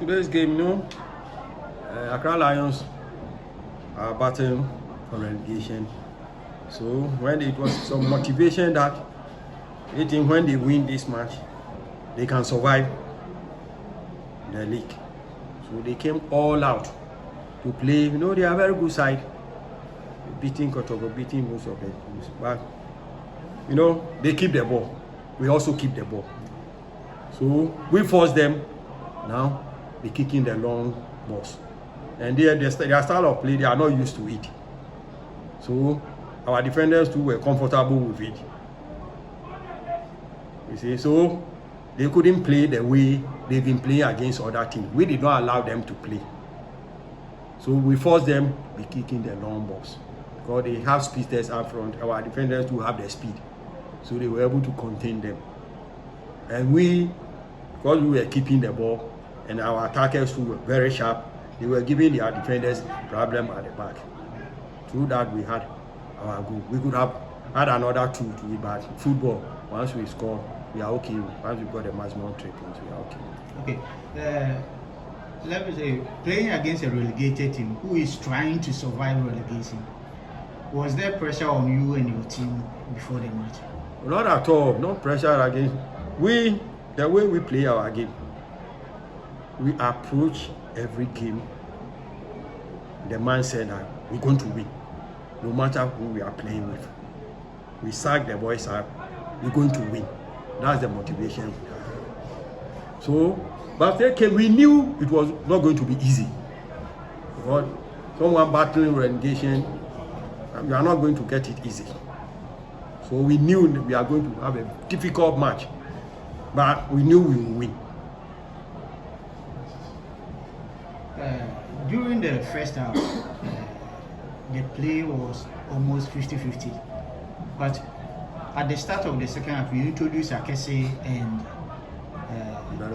today's game, Accra Lions are battling for relegation. So when it was some motivation that they think when they win this match, they can survive the league. So they came all out to play. They are a very good side, beating Kotogo, beating most of the teams. But they keep the ball. We also keep the ball. So we force them. Now they kicking the long balls, and their style of play, they are not used to it. So our defenders too were comfortable with it. You see, so they couldn't play the way they've been playing against other teams. We did not allow them to play. So we forced them to be kicking the long balls because they have speedsters up front. Our defenders too have the speed, so they were able to contain them. And because we were keeping the ball, and our attackers too were very sharp, they were giving their defenders problem at the back. Through that, we had our goal. We could have had another 2 to it, but football, once we score, we are okay. Once we got the maximum 3 points, we are okay. Okay. Let me say, playing against a relegated team who is trying to survive relegation, was there pressure on you and your team before the match? Not at all. No pressure against. The way we play our game, we approach every game the mindset that we're going to win, no matter who we are playing with. We sack the boys up, we're going to win. That's the motivation we have. So, but we knew it was not going to be easy. Because someone battling relegation, we are not going to get it easy. So we knew we are going to have a difficult match, but we knew we would win. During the first half, the play was almost 50-50. But at the start of the second half, you introduced Akese and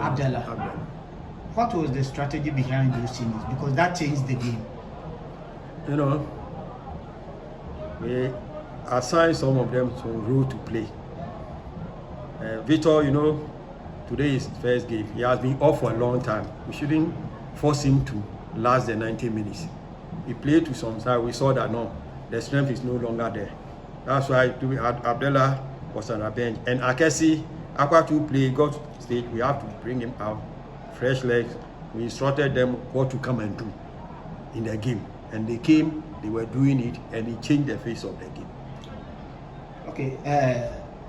Abdallah. What was the strategy behind those changes? Because that changed the game. We assigned some of them some role to play. Victor, today is his first game. He has been off for a long time. We shouldn't force him to last the 90 minutes. He played to some side. We saw that no, the strength is no longer there. That's why Abdallah was on the bench. And Akesi, Aqua to play, got stage. We have to bring him out, fresh legs. We instructed them what to come and do in the game. And they came, they were doing it, and it changed the face of the game. Okay,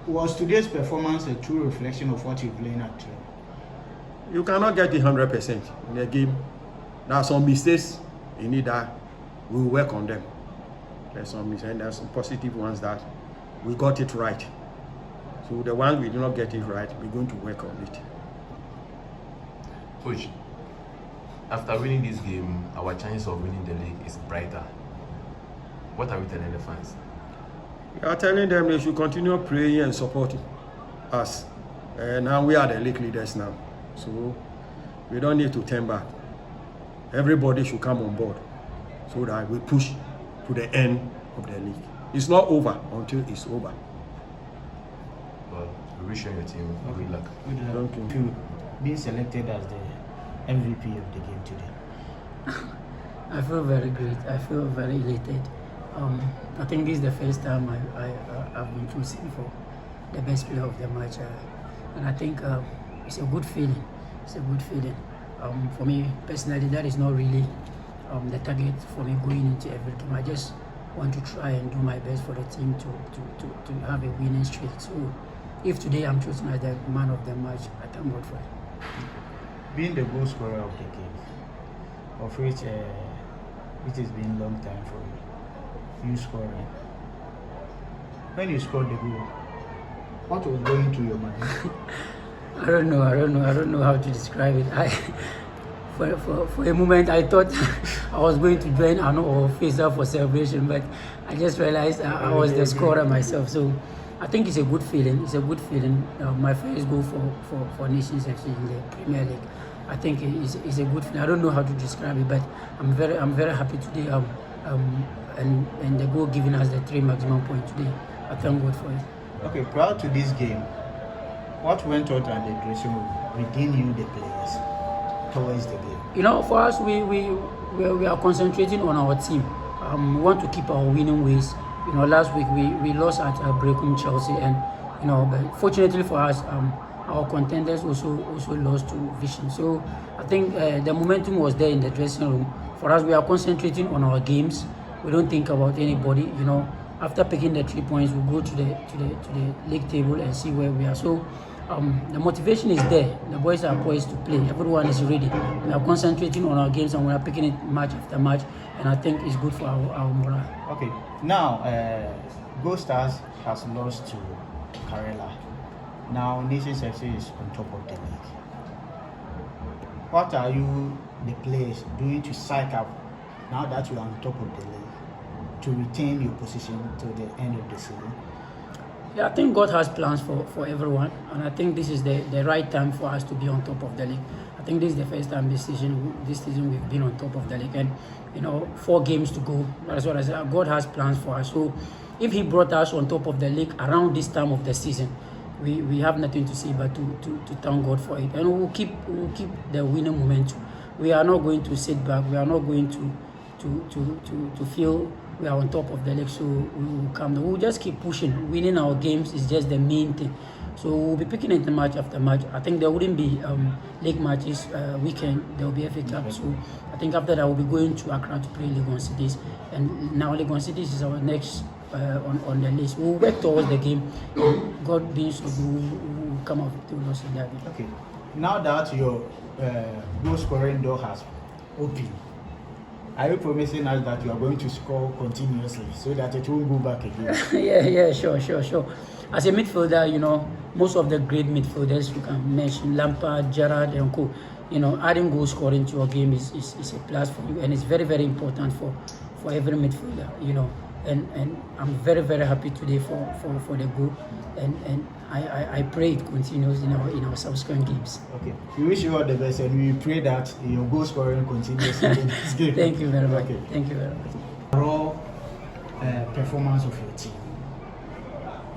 was today's performance a true reflection of what you've learned at training? You cannot get it 100% in a game. There are some mistakes in it that we will work on them. There's some mistakes and there's some positive ones that we got it right. So the ones we do not get it right, we're going to work on it. Coach, after winning this game, our chance of winning the league is brighter. What are we telling the fans? We are telling them they should continue praying and supporting us. Now we are the league leaders now. So we don't need to turn back. Everybody should come on board so that we push to the end of the league. It's not over until it's over. Well, we wish you and your team good luck. Good luck. Thank you. To being selected as the MVP of the game today. I feel very great. I feel very elated. I think this is the first time I've been chosen for the best player of the match, and I think it's a good feeling. It's a good feeling. For me personally, that is not really the target for me going into every game. I just want to try and do my best for the team to have a winning streak. So if today I'm chosen as the man of the match, I thank God for it. Being the goal scorer of the game, of which it has been a long time for you scoring. When you scored the goal, what was going through your mind? I don't know how to describe it. For a moment I thought I was going to join or face up for celebration, but I just realized I was the scorer myself. So I think it's a good feeling. It's a good feeling. My first goal for Nations FC in the Premier League. I think it's a good feeling. I don't know how to describe it, but I'm very happy today. And the goal giving us the 3 maximum points today. I thank God for it. Okay, prior to this game, what went on at the dressing room within you, the players? towards the game? You know, for us, we are concentrating on our team. We want to keep our winning ways. You know, last week we lost at Brecum Chelsea, and you know, but fortunately for us, our contenders also lost to Vision. So I think the momentum was there in the dressing room. For us, we are concentrating on our games. We don't think about anybody. You know, after picking the 3 points, we go to the league table and see where we are. So the motivation is there. The boys are poised to play. Everyone is ready. We are concentrating on our games and we are picking it match after match. And I think it's good for our morale. Okay. Now, Gold Stars has lost to Karela. Now, Nations FC is on top of the league. What are you, the players, doing to psych up now that you are on top of the league to retain your position to the end of the season? Yeah, I think God has plans for everyone, and I think this is the right time for us to be on top of the league. I think this is the first time this season we've been on top of the league, and you know, 4 games to go. That's what I said. God has plans for us. So if He brought us on top of the league around this time of the season, we have nothing to say but to thank God for it, and we'll keep the winning momentum. We are not going to sit back. We are not going to feel we are on top of the league, so we will come. We'll just keep pushing. Winning our games is just the main thing. So we'll be picking it match after match. I think there wouldn't be league matches weekend. There will be FA Cup. So I think after that we'll be going to Accra to play League One Cities. And now League One Cities is our next on the list. We'll work towards the game. God being so good, we'll come out victorious in that game. Okay. Now that your goal scoring door has opened, are you promising us that you are going to score continuously so that it won't go back again? yeah, sure. As a midfielder, you know, most of the great midfielders you can mention, Lampard, Gerrard, and co. You know, adding goal scoring to your game is a plus for you, and it's very, very important for every midfielder. You know, and I'm very, very happy today for the goal, and I pray it continues in our subsequent games. Okay, we wish you all the best, and we pray that your goal scoring continues in this game. Thank you very much. Okay. Thank you very much. Raw performance of your team.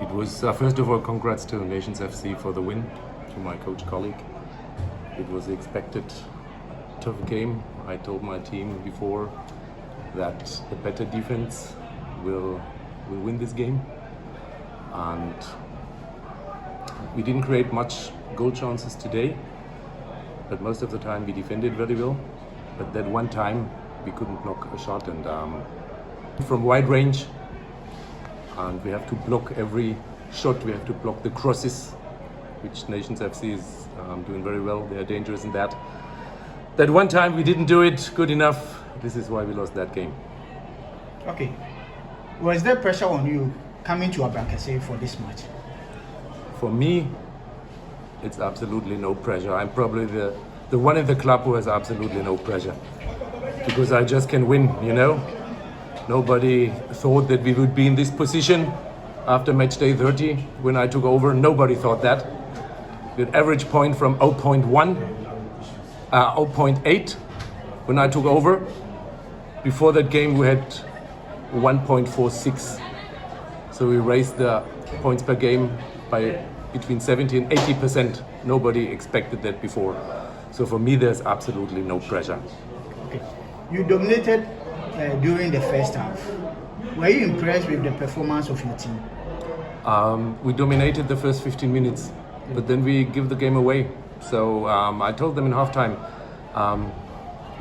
It was, first of all, congrats to Nations FC for the win, to my coach colleague. It was the expected tough game. I told my team before that a better defense will win this game. And we didn't create much goal chances today, but most of the time we defended very well. But that one time we couldn't knock a shot, and from wide range, and we have to block every shot. We have to block the crosses, which Nations FC is doing very well. They are dangerous in that. That one time we didn't do it good enough. This is why we lost that game. Okay. Was there pressure on you coming to Abrankase for this match? For me, it's absolutely no pressure. I'm probably the one in the club who has absolutely no pressure, because I just can win, you know. Nobody thought that we would be in this position after match day 30 when I took over. Nobody thought that. We had average point from 0.8 when I took over. Before that game we had 1.46. So we raised the points per game by between 70 and 80%. Nobody expected that before. So for me, there's absolutely no pressure. Okay. You dominated during the first half. Were you impressed with the performance of your team? We dominated the first 15 minutes, but then we give the game away. So I told them in halftime,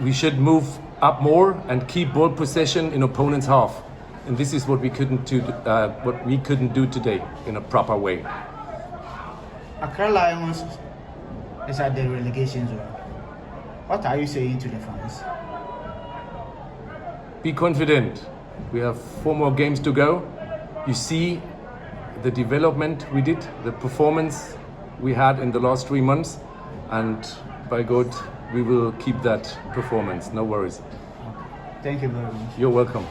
we should move up more and keep ball possession in opponent's half. And this is what we couldn't do. Today in a proper way. Accra Lions is at the relegation zone. What are you saying to the fans? Be confident. We have 4 more games to go. You see the development we did, the performance we had in the last 3 months, and by God, we will keep that performance. No worries. Thank you very much. You're welcome.